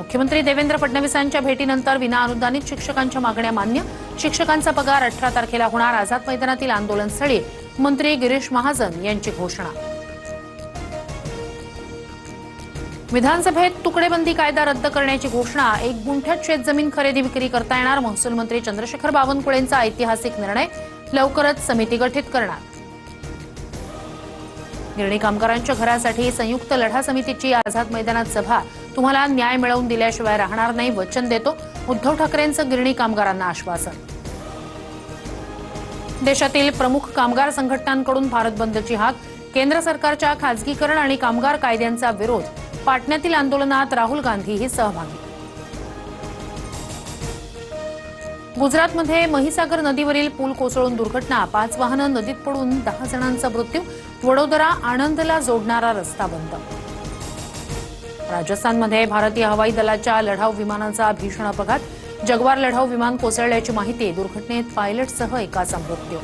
मुख्यमंत्री देवेंद्र फडणवीसांच्या भेटीनंतर विनाअनुदानित शिक्षकांच्या मागण्या मान्य, शिक्षकांचा पगार 18 तारखेला होणार। आझाद मैदानातील आंदोलनस्थळी मंत्री गिरीश महाजन यांची घोषणा। विधानसभेत तुकडेबंदी कायदा रद्द करण्याची घोषणा। 1 गुंठ्यात शेतजमीन खरेदी विक्री करता येणार। महसूल मंत्री चंद्रशेखर बावनकुळेंचा ऐतिहासिक निर्णय, लवकरच समिती गठीत करणार। गिरणी कामगारांच्या घरासाठी संयुक्त लढा समितीची आझाद मैदानात सभा। तुम्हाला न्याय मिळवून दिल्याशिवाय राहणार नाही, वचन देतो, उद्धव ठाकरेंचं गिरणी कामगारांना आश्वासन। देशातील प्रमुख कामगार संघटनांकडून भारत बंदची हाक। केंद्र सरकारच्या खासगीकरण आणि कामगार कायद्यांचा विरोध। पाटण्यातील आंदोलनात राहुल गांधीही सहभागी। गुजरातमध्ये महिसागर नदीवरील पूल कोसळून दुर्घटना। 5 वाहनं नदीत पडून 10 जणांचा मृत्यू। वडोदरा आनंदला जोडणारा रस्ता बंद। राजस्थानमध्ये भारतीय हवाई दलाच्या लढाऊ विमानाचा भीषण अपघात। जगवार लढाऊ विमान कोसळल्याची माहिती। दुर्घटनेत पायलटसह एकाचा मृत्यू।